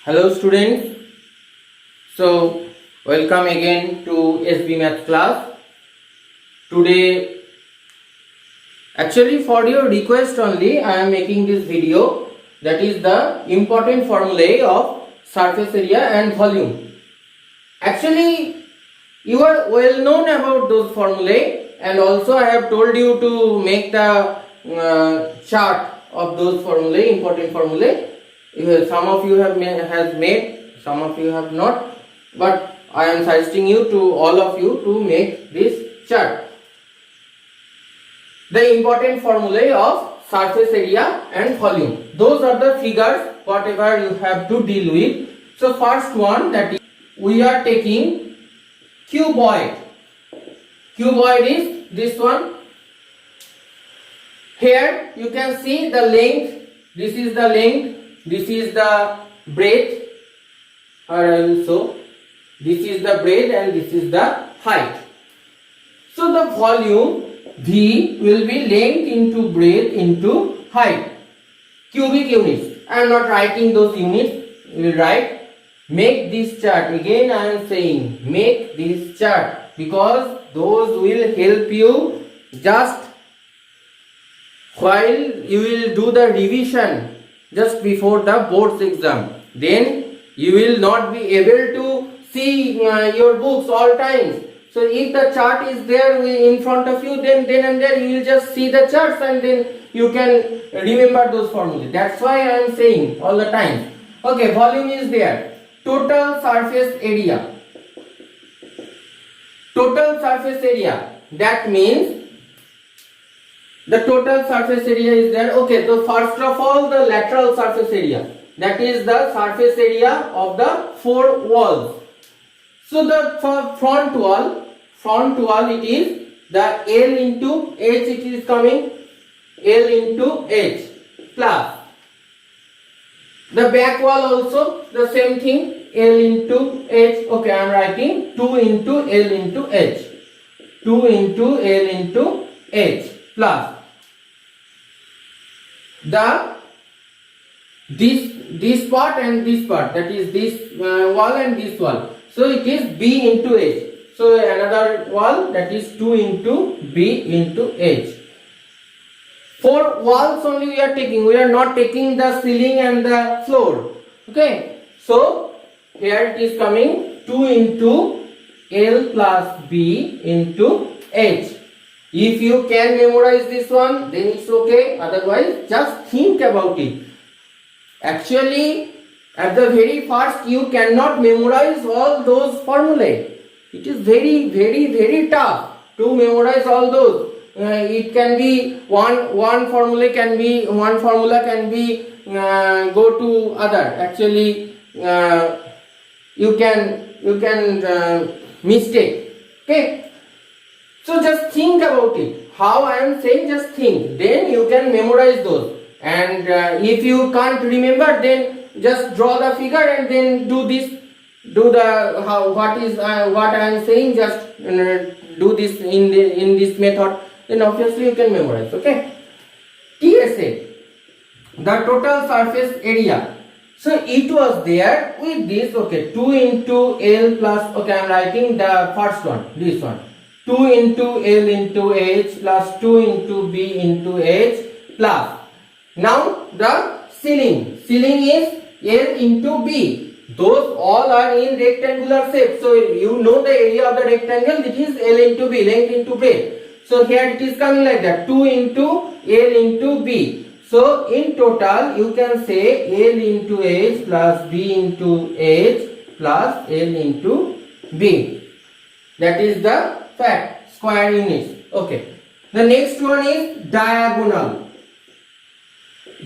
Hello students, so welcome again to SB Math class. Today, actually for your request only, I am making this video, that is the important formulae of surface area and volume. Actually, you are well known about those formulae, and also I have told you to make the chart of those formulae, important formulae. Some of you have made, some of you have not, but I am suggesting you to all of you to make this chart. The important formulae of surface area and volume. Those are the figures whatever you have to deal with. So first one, that is, we are taking cuboid. Cuboid is this one. Here you can see the length. This is the length. This is the breadth, or I will show. This is the breadth and this is the height. So the volume V will be length into breadth into height. Cubic units. I am not writing those units. We will write. Make this chart. Again I am saying make this chart, because those will help you just while you will do the revision just before the board's exam. Then you will not be able to see your books all times. So if the chart is there in front of you, then and there you will just see the charts and then you can remember those formulas. That's why I am saying all the time. Okay, volume is there. Total surface area. Total surface area. That means the total surface area is there. Okay, so first of all, the lateral surface area, that is the surface area of the four walls. So the front wall it is the L into H, it is coming L into H plus the back wall also the same thing, L into H. Okay, I am writing 2 into L into H, 2 into L into H plus this part and this part, that is this wall and this wall. So it is B into H. So another wall, that is 2 into B into H. 4 walls only we are taking. We are not taking the ceiling and the floor. Okay. So here it is coming 2 into L plus B into H. If you can memorize this one, then it's okay. Otherwise, just think about it. Actually, at the very first, you cannot memorize all those formulae. It is very tough to memorize all those. It can be one formula can be go to other. Actually, you can mistake. Okay. So just think about it. How I am saying, just think. Then you can memorize those. And if you can't remember, then just draw the figure and then do this. Do the what I am saying. Just do this in this method. Then obviously you can memorize. Okay. TSA, the total surface area. So it was there with this. Okay, 2 into L plus. Okay, I am writing the first one. This one. 2 into L into H plus 2 into B into H plus. Now the ceiling. Ceiling is L into B. Those all are in rectangular shape. So you know the area of the rectangle, it is L into B, length into breadth. So here it is coming like that. 2 into L into B. So in total you can say L into H plus B into H plus L into B. That is the fact, square units. Okay. The next one is diagonal.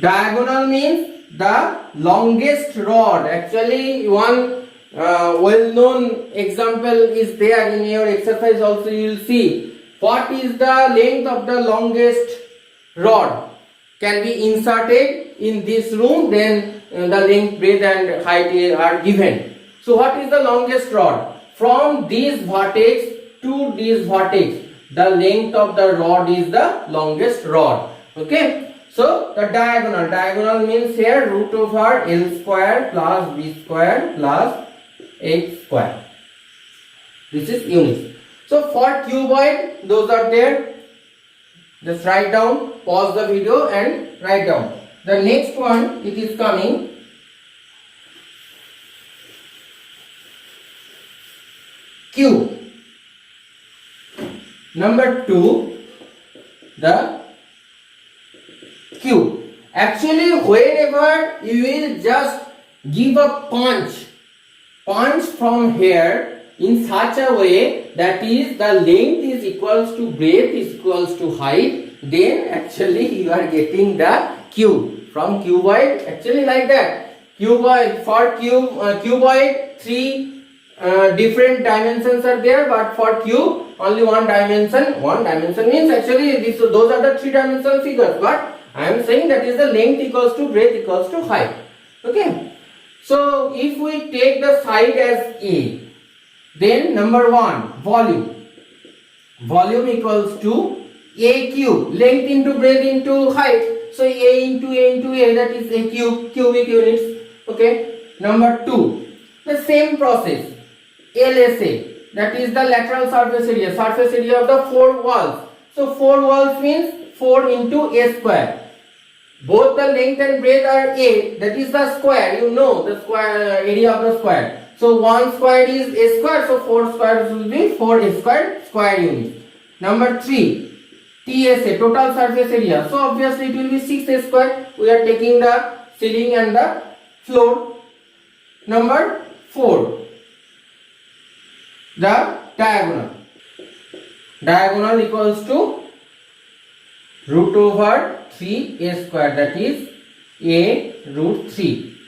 Diagonal means the longest rod. Actually, one well-known example is there in your exercise also. You will see what is the length of the longest rod can be inserted in this room. Then the length, breadth and height are given. So what is the longest rod? From this vertex to this vertex, the length of the rod is the longest rod. Okay. So the diagonal means here root over L square plus B square plus H square. This is units. So for cuboid, those are there. Just write down, pause the video and write down. The next one, it is coming cube. Number 2, the cube. Actually, whenever you will just give a punch from here in such a way that is the length is equals to breadth is equals to height, then actually you are getting the cube. From cuboid, actually like that. Cuboid, for cuboid 3 different dimensions are there, but for cube only one dimension. One dimension means actually those are the 3-dimensional figures, but I am saying that is the length equals to breadth equals to height. Okay. So if we take the side as A, then number 1, volume. Volume equals to A cube, length into breadth into height. So A into A, that is A cube, cubic units. Okay. Number 2, the same process. LSA, that is the lateral surface area of the 4 walls. So 4 walls means 4 into A square. Both the length and breadth are A, that is the square, you know the square area of the square. So 1 square is A square, so 4 squares will be 4 A square units. Number 3, TSA, total surface area. So obviously it will be 6 A square. We are taking the ceiling and the floor. Number 4, the diagonal. Diagonal equals to root over 3 A square, that is A root 3.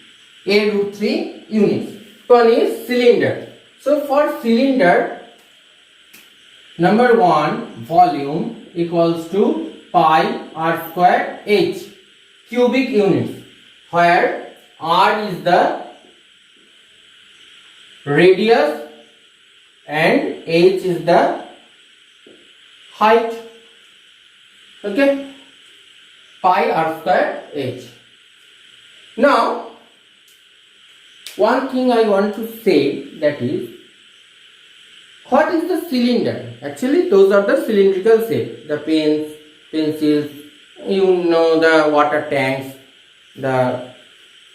A root 3 units. One is cylinder. So for cylinder, number 1, volume equals to pi r square h, cubic units, where r is the radius and h is the height. Okay, pi r square h. Now one thing I want to say, that is, what is the cylinder? Actually those are the cylindrical shape, the pens, pencils, you know, the water tanks, the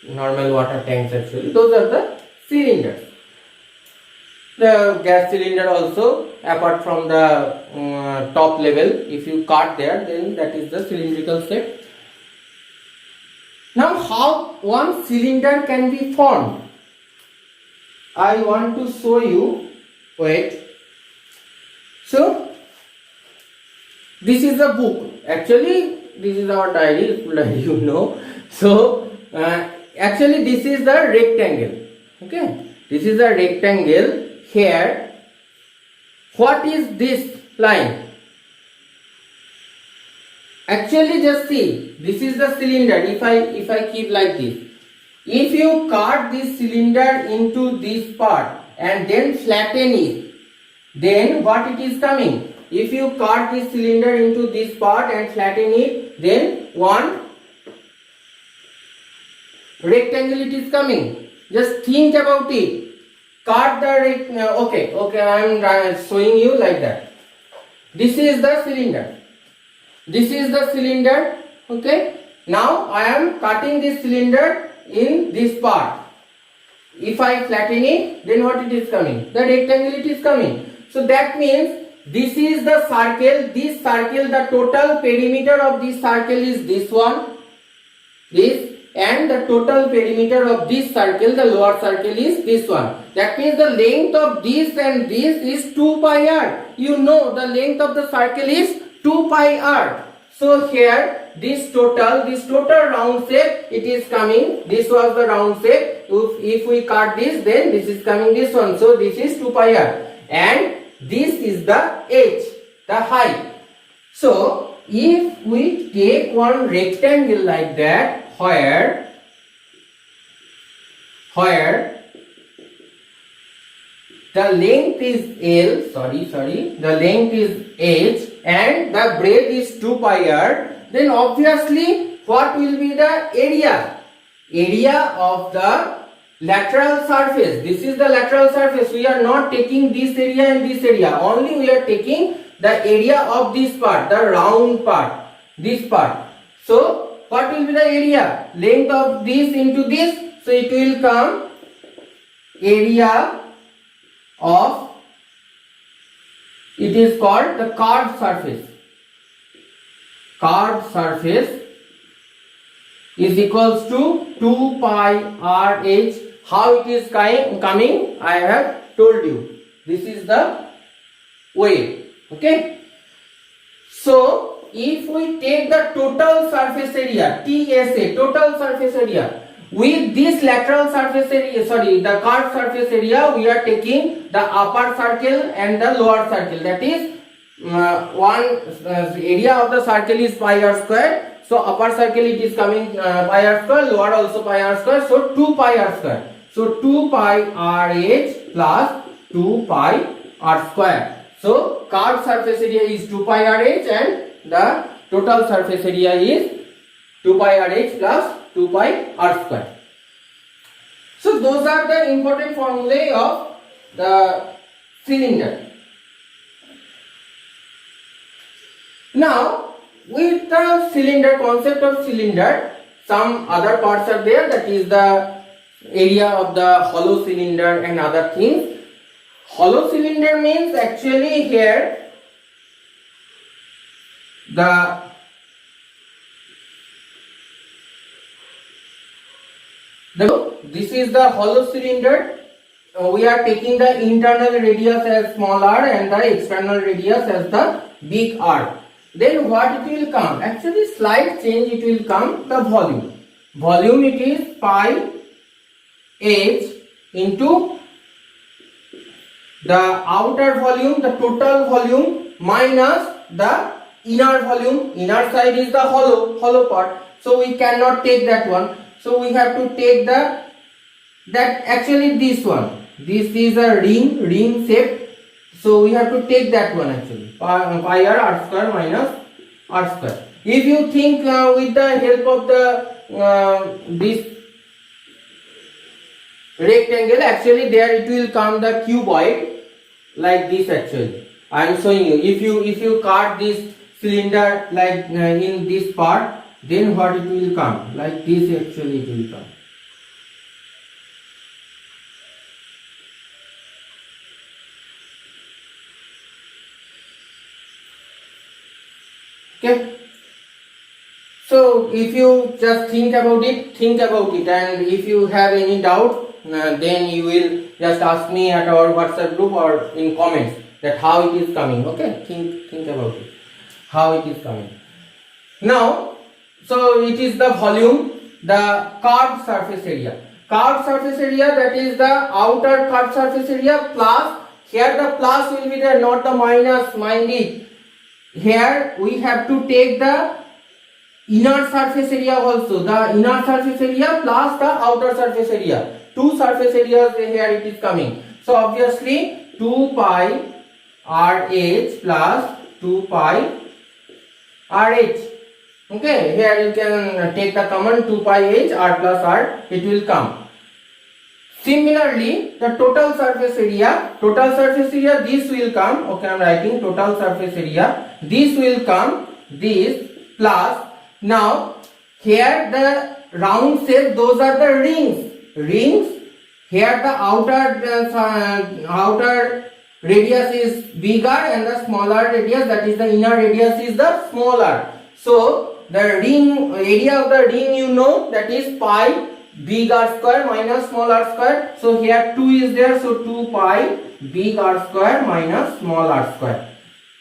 normal water tanks, actually those are the cylinders. The gas cylinder also, apart from the top level, if you cut there, then that is the cylindrical shape. Now how one cylinder can be formed? I want to show you. Wait. So this is a book. Actually this is our diary, you know. So actually this is the rectangle. Okay, this is a rectangle. Here, what is this line? Actually just see, this is the cylinder. If I keep like this, if you cut this cylinder into this part and then flatten it, then what it is coming? If you cut this cylinder into this part and flatten it, then one rectangle it is coming. Just think about it. Cut the okay, I am showing you like that. This is the cylinder. This is the cylinder. Okay. Now I am cutting this cylinder in this part. If I flatten it, then what it is coming? The rectangle it is coming. So that means this is the circle. This circle, the total perimeter of this circle is this one. This. And the total perimeter of this circle, the lower circle, is this one. That means the length of this and this is 2 pi r. You know the length of the circle is 2 pi r. So here this total round shape it is coming. This was the round shape. If we cut this, then this is coming this one. So this is 2 pi r. And this is the h, the height. So if we take one rectangle like that, where the length is L, the length is H and the breadth is 2 pi r, then obviously what will be the area? Area of the lateral surface. This is the lateral surface. We are not taking this area and this area. Only we are taking the area of this part, the round part, this part. So what will be the area? Length of this into this. So it will come area of, it is called the curved surface. Curved surface is equals to 2 pi RH. How it is coming, I have told you. This is the way. Okay. So if we take the total surface area, TSA, total surface area, with this lateral surface area, the curved surface area, we are taking the upper circle and the lower circle. That is area of the circle is pi r square. So upper circle it is coming pi r square, lower also pi r square. So 2 pi r square. So 2 pi RH plus 2 pi r square. So curved surface area is 2 pi RH and the total surface area is 2 pi RH plus 2 pi r square. So those are the important formulae of the cylinder. Now with the cylinder, concept of cylinder, some other parts are there, that is the area of the hollow cylinder and other things. Hollow cylinder means actually here this is the hollow cylinder. We are taking the internal radius as small r and the external radius as the big R. Then what it will come? Actually slight change, it will come the volume. Volume it is pi H into the outer volume, the total volume, minus the inner volume. Inner side is the hollow part. So we cannot take that one. So we have to take actually this one. This is a ring shape. So we have to take that one actually. Pi r square minus r square. If you think with the help of the this rectangle, actually there it will come the cuboid like this actually. I am showing you. If you cut this cylinder like in this part, then what it will come? Like this actually it will come. Okay. So if you just think about it, and if you have any doubt, then you will just ask me at our WhatsApp group or in comments that how it is coming. Okay, think about it, how it is coming. Now, so it is the volume, the curved surface area. Curved surface area, that is the outer curved surface area plus, here the plus will be there, not the minus, mind it. Here we have to take the inner surface area also, the inner surface area plus the outer surface area. Two surface areas here it is coming. So obviously 2 pi RH plus 2 pi RH. Okay, here you can take the common 2 pi H, R plus R, it will come. Similarly, the total surface area, this will come. Okay, I am writing total surface area. This will come, this plus. Now, here the round shape, those are the rings. Here the outer radius is bigger and the smaller radius, that is the inner radius, is the smaller. So the ring, area of the ring, you know, that is pi big R square minus small r square. So here 2 is there, so 2 pi big R square minus small r square.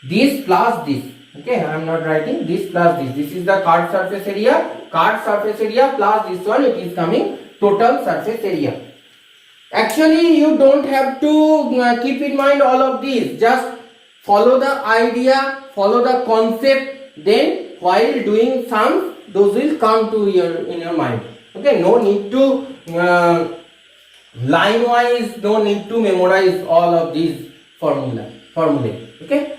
This plus this. Okay, I am not writing this plus this. This is the curved surface area. Curved surface area plus this one, it is coming total surface area. Actually, you don't have to keep in mind all of these. Just follow the idea, follow the concept. Then while doing sums, those will come to in your mind. Okay, no need to line wise, no need to memorize all of these formulae. Okay.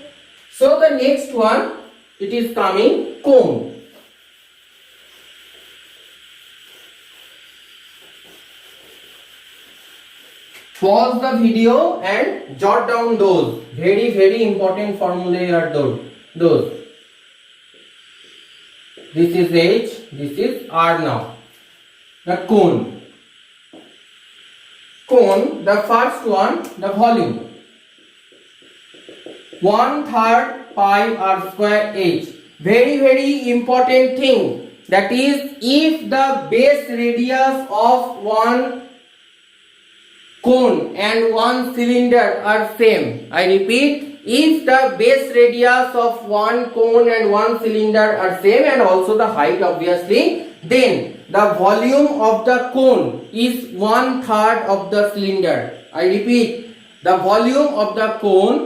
So the next one, it is coming cone. Pause the video and jot down those. Very important formulae are those. This is H, this is R now. The cone. Cone, the first one, the volume. 1/3 pi r square H. Very important thing. That is, if the base radius of one cone and one cylinder are same. I repeat, if the base radius of one cone and one cylinder are same and also the height obviously, then the volume of the cone is 1/3 of the cylinder. I repeat, the volume of the cone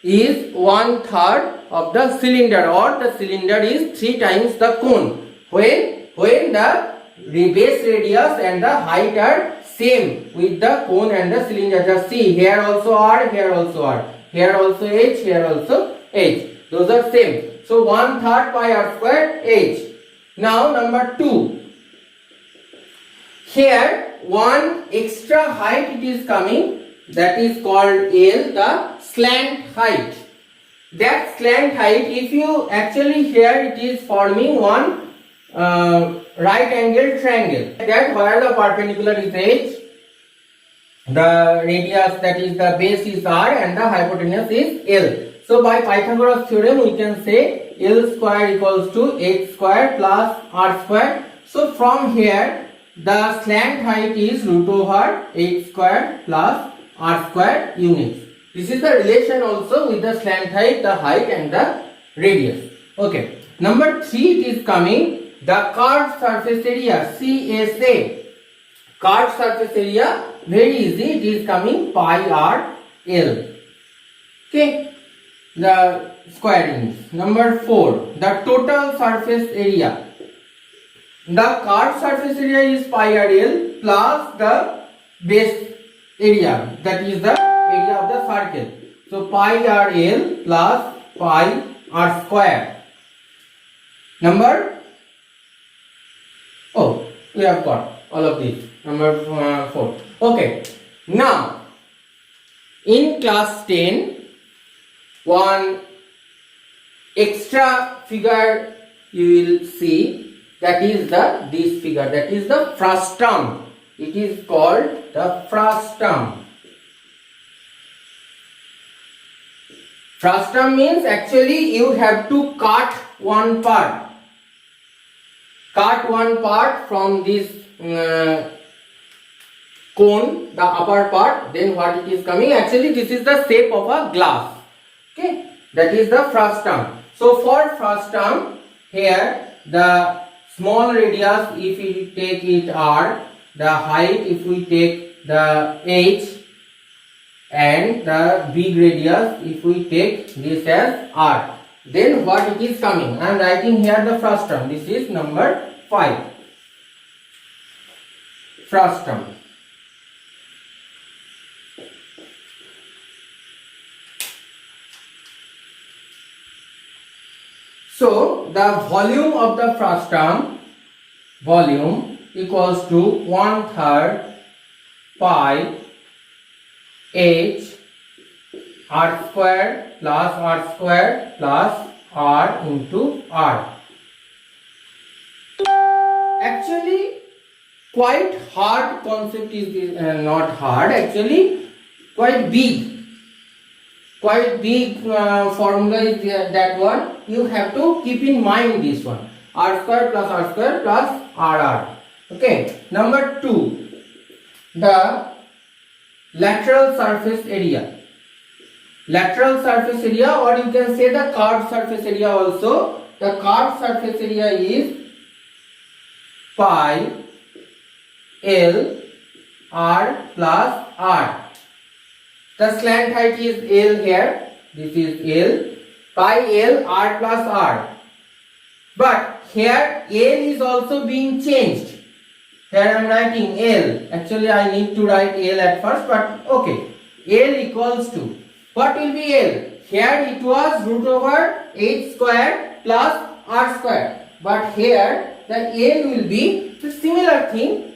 is 1/3 of the cylinder, or the cylinder is 3 times the cone when the base radius and the height are same with the cone and the cylinder. Just see, here also R, here also R, here also H, here also H. Those are same. So 1/3 pi r square H. Now number 2. Here one extra height it is coming, that is called L, the slant height. That slant height, if you actually here it is forming one right angle triangle. That where the perpendicular is H, the radius, that is the base is R, and the hypotenuse is L. So by Pythagoras theorem we can say L square equals to H square plus R square. So from here the slant height is root over H square plus R square units. This is the relation also with the slant height, the height and the radius. Okay. Number 3 it is coming, the curved surface area, CSA. Curved surface area, very easy, it is coming pi r L. Okay. The square units. Number 4, the total surface area. The curved surface area is pi r L plus the base area, that is the area of the circle. So pi r L plus pi r square. Number, we have got all of these. Number 4. Okay. Now in class 10, one extra figure you will see, that is this figure, that is the frustum. It is called the frustum. Frustum means actually you have to cut one part. Cut one part from this cone, the upper part, then what it is coming, actually this is the shape of a glass. Okay, that is the frustum. So for frustum, here the small radius, if we take it R, the height if we take the H, and the big radius if we take this as R, then what it is coming, I am writing here the frustum. This is number 5. Frustum. So the volume of the frustum, volume equals to 1/3 pi H R square plus R square plus R into R. Actually quite hard concept is this, not hard, actually quite big formula is that one. You have to keep in mind this one, R square plus RR. Okay. Number 2, the lateral surface area. Lateral surface area, or you can say the curved surface area also. The curved surface area is pi L R plus R. The slant height is L here. This is L. Pi L R plus R. But here L is also being changed. Here I am writing L. Actually I need to write L at first, but okay. L equals to, what will be L? Here it was root over H square plus R square. But here the L will be the similar thing.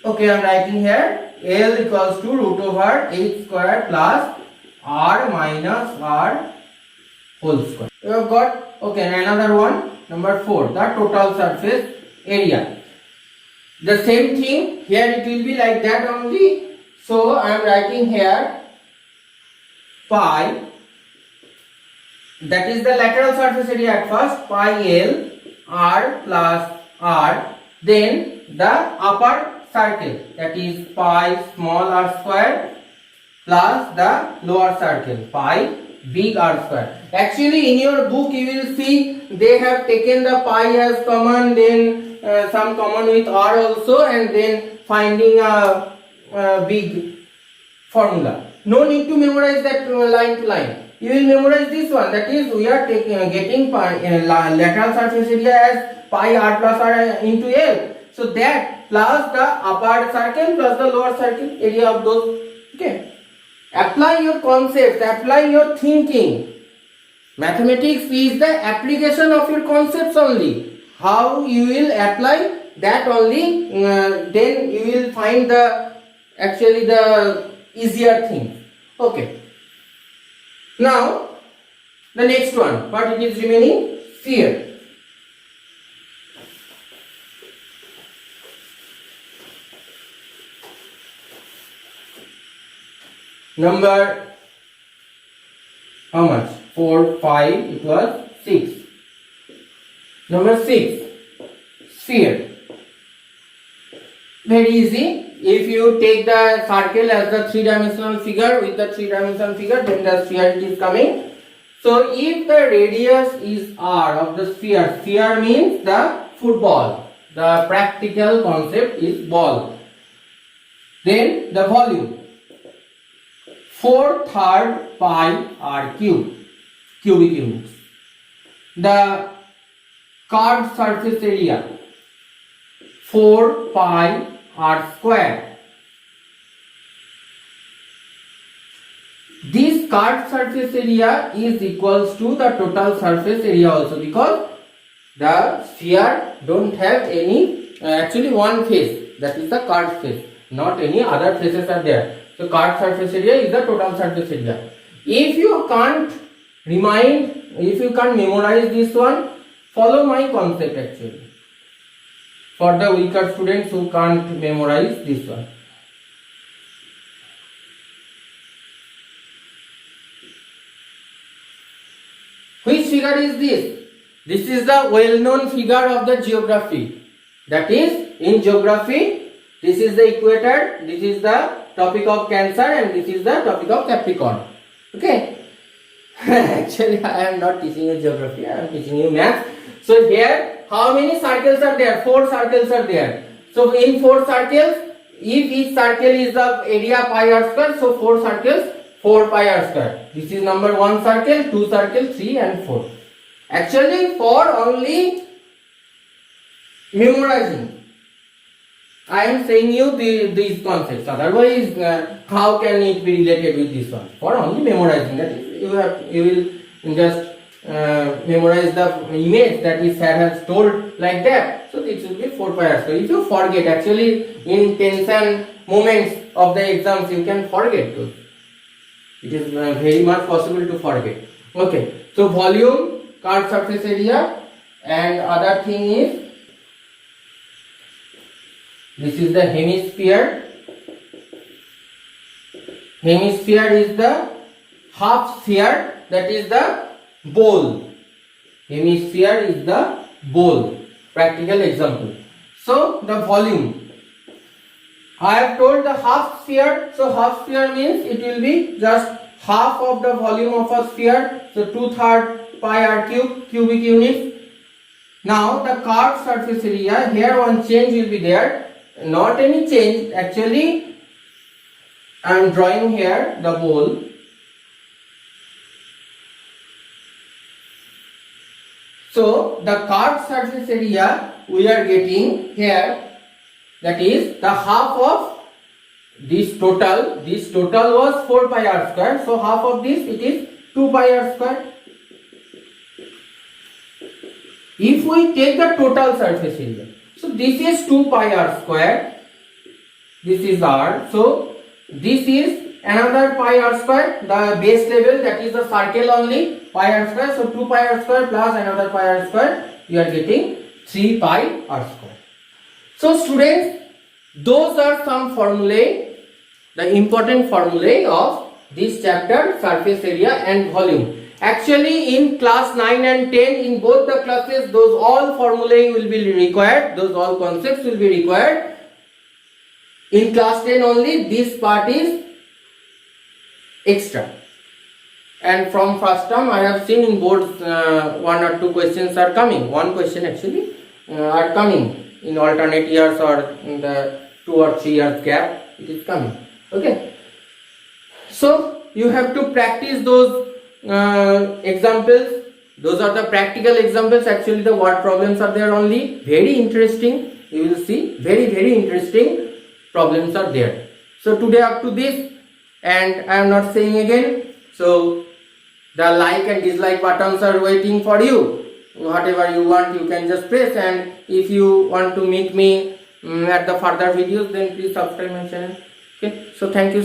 Okay, I am writing here L equals to root over h square plus r minus r whole square. You have got, okay, and another one, number 4, the total surface area. The same thing, here it will be like that only. So I am writing here pi, that is the lateral surface area at first, pi L r plus r, then the upper circle, that is pi small r square plus the lower circle pi big R square. Actually in your book you will see they have taken the pi as common, then some common with R also, and then finding a big formula. No need to memorize that line to line. You will memorize this one, that is we are getting pi, lateral surface area as pi r plus r into L. So that plus the upper circle plus the lower circle area of those. Okay. Apply your concepts, apply your thinking. Mathematics is the application of your concepts only. How you will apply that only, then you will find the actually the easier thing. Okay. Now the next one, what it is remaining? Sphere. Number how much? 4, 5, it was 6. Number 6, sphere. Very easy. If you take the circle as the 3-dimensional figure, with the 3-dimensional figure, then the sphere is coming. So if the radius is r of the sphere, sphere means the football. The practical concept is ball. Then the volume. 4/3 pi r cube, cubic units. The curved surface area, 4 pi r square. This curved surface area is equals to the total surface area also, because the sphere don't have any actually one face, that is the curved face, not any other faces are there. So curved surface area is the total surface area. If you can't memorize this one, follow my concept actually. For the weaker students who can't memorize this one. Which figure is this? This is the well-known figure of the geography. That is, in geography, this is the equator, this is the topic of Cancer, and this is the topic of Capricorn. Okay. Actually, I am not teaching you geography, I am teaching you math. So here, how many circles are there? 4 circles are there. So in 4 circles, if each circle is the area pi r square, so 4 circles, 4 pi r square. This is number 1 circle, 2 circle, 3 and 4. Actually, for only memorizing, I am saying you these concepts. Otherwise, how can it be related with this one? For only memorizing, that is, you will just memorize the image that is sir has told like that. So this will be 4 pi r square. If you forget, actually in tension moments of the exams, you can forget those. It is very much possible to forget. Okay. So volume, curved surface area, and other thing is, this is the hemisphere. Hemisphere is the half sphere, that is the bowl. Hemisphere is the bowl. Practical example. So the volume. I have told the half sphere. So half sphere means it will be just half of the volume of a sphere. So 2/3 pi r cube, cubic units. Now the curved surface area, here one change will be there. Not any change, actually I am drawing here the bowl. So the curved surface area we are getting here, that is the half of this total. This total was 4 pi r square, so half of this, it is 2 pi r square. If we take the total surface area, so this is 2 pi r square, this is r. So this is another pi r square, the base level, that is the circle only, pi r square. So 2 pi r square plus another pi r square, you are getting 3 pi r square. So students, those are some formulae, the important formulae of this chapter, surface area and volume. Actually in class 9 and 10, in both the classes, those all formulae will be required, those all concepts will be required. In class 10 only, this part is extra. And from first term, I have seen in boards 1 or 2 questions are coming. One question actually are coming in alternate years or in the 2 or 3 years gap. It is coming. Okay. So you have to practice those examples. Those are the practical examples. Actually, the word problems are there only. Very interesting. You will see very interesting problems are there. So today up to this, and I am not saying again. So the like and dislike buttons are waiting for you. Whatever you want, you can just press. And if you want to meet me at the further videos, then please subscribe my channel. Okay. So thank you.